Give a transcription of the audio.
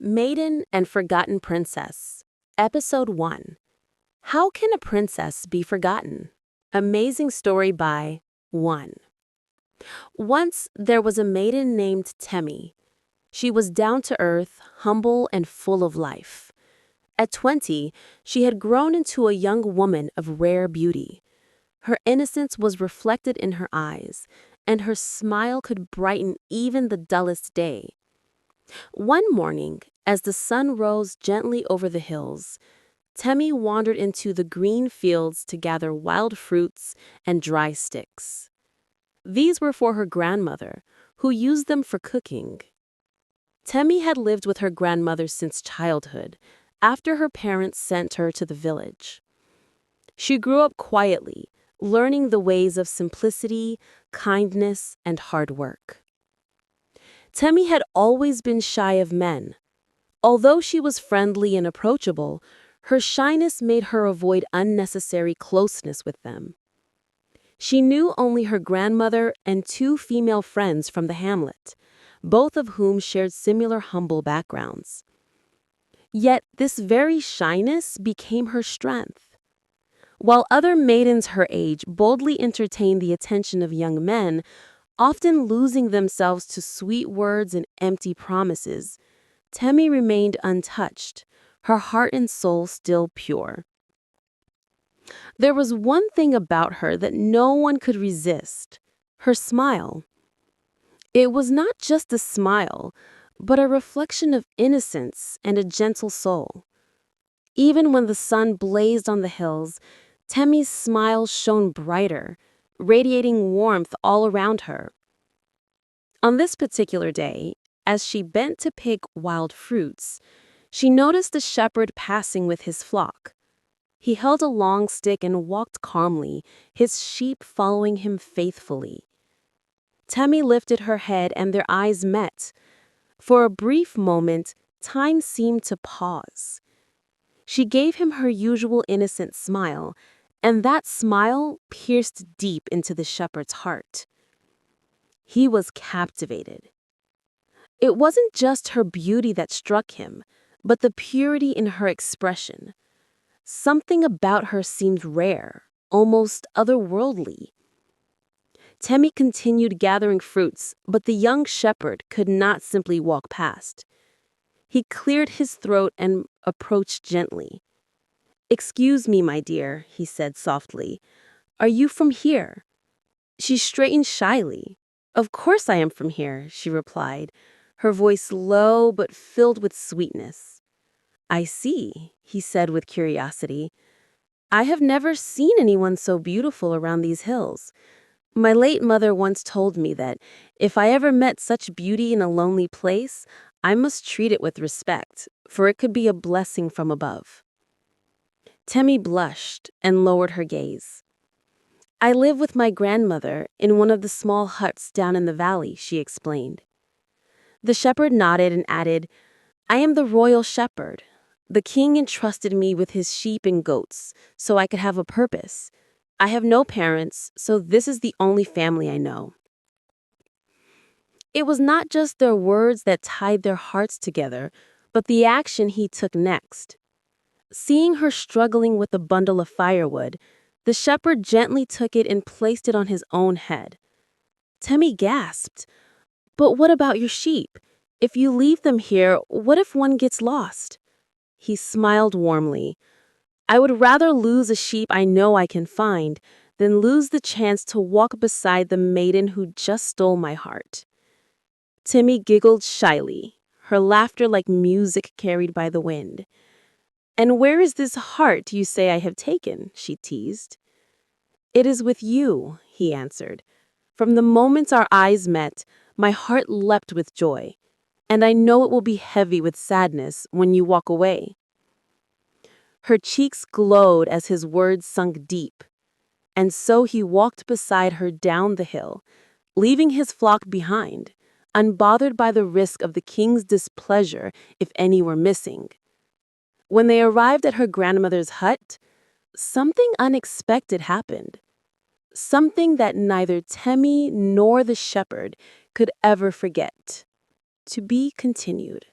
Maiden and Forgotten Princess. Episode 1. How Can a Princess Be Forgotten? Amazing story by 1. Once there was a maiden named Temi. She was down to earth, humble, and full of life. At 20, she had grown into a young woman of rare beauty. Her innocence was reflected in her eyes, and her smile could brighten even the dullest day. One morning, as the sun rose gently over the hills, Temi wandered into the green fields to gather wild fruits and dry sticks. These were for her grandmother, who used them for cooking. Temi had lived with her grandmother since childhood, after her parents sent her to the village. She grew up quietly, learning the ways of simplicity, kindness, and hard work. Temi had always been shy of men. Although she was friendly and approachable, her shyness made her avoid unnecessary closeness with them. She knew only her grandmother and two female friends from the hamlet, both of whom shared similar humble backgrounds. Yet this very shyness became her strength. While other maidens her age boldly entertained the attention of young men, often losing themselves to sweet words and empty promises, Temi remained untouched, her heart and soul still pure. There was one thing about her that no one could resist: her smile. It was not just a smile, but a reflection of innocence and a gentle soul. Even when the sun blazed on the hills, Temi's smile shone brighter, radiating warmth all around her. On this particular day, as she bent to pick wild fruits, she noticed a shepherd passing with his flock. He held a long stick and walked calmly, his sheep following him faithfully. Temi lifted her head and their eyes met. For a brief moment, time seemed to pause. She gave him her usual innocent smile, and that smile pierced deep into the shepherd's heart. He was captivated. It wasn't just her beauty that struck him, but the purity in her expression. Something about her seemed rare, almost otherworldly. Temi continued gathering fruits, but the young shepherd could not simply walk past. He cleared his throat and approached gently. "Excuse me, my dear," he said softly. "Are you from here?" She straightened shyly. "Of course I am from here," she replied, her voice low but filled with sweetness. "I see," he said with curiosity. "I have never seen anyone so beautiful around these hills. My late mother once told me that if I ever met such beauty in a lonely place, I must treat it with respect, for it could be a blessing from above." Temi blushed and lowered her gaze. "I live with my grandmother in one of the small huts down in the valley," she explained. The shepherd nodded and added, "I am the royal shepherd. The king entrusted me with his sheep and goats, so I could have a purpose. I have no parents, so this is the only family I know." It was not just their words that tied their hearts together, but the action he took next. Seeing her struggling with a bundle of firewood, the shepherd gently took it and placed it on his own head. Temi gasped. "But what about your sheep? If you leave them here, what if one gets lost?" He smiled warmly. "I would rather lose a sheep I know I can find than lose the chance to walk beside the maiden who just stole my heart." Temi giggled shyly, her laughter like music carried by the wind. "And where is this heart you say I have taken?" she teased. "It is with you," he answered. "From the moment our eyes met, my heart leapt with joy, and I know it will be heavy with sadness when you walk away." Her cheeks glowed as his words sunk deep, and so he walked beside her down the hill, leaving his flock behind, unbothered by the risk of the king's displeasure if any were missing. When they arrived at her grandmother's hut, something unexpected happened. Something that neither Temi nor the shepherd could ever forget. To be continued.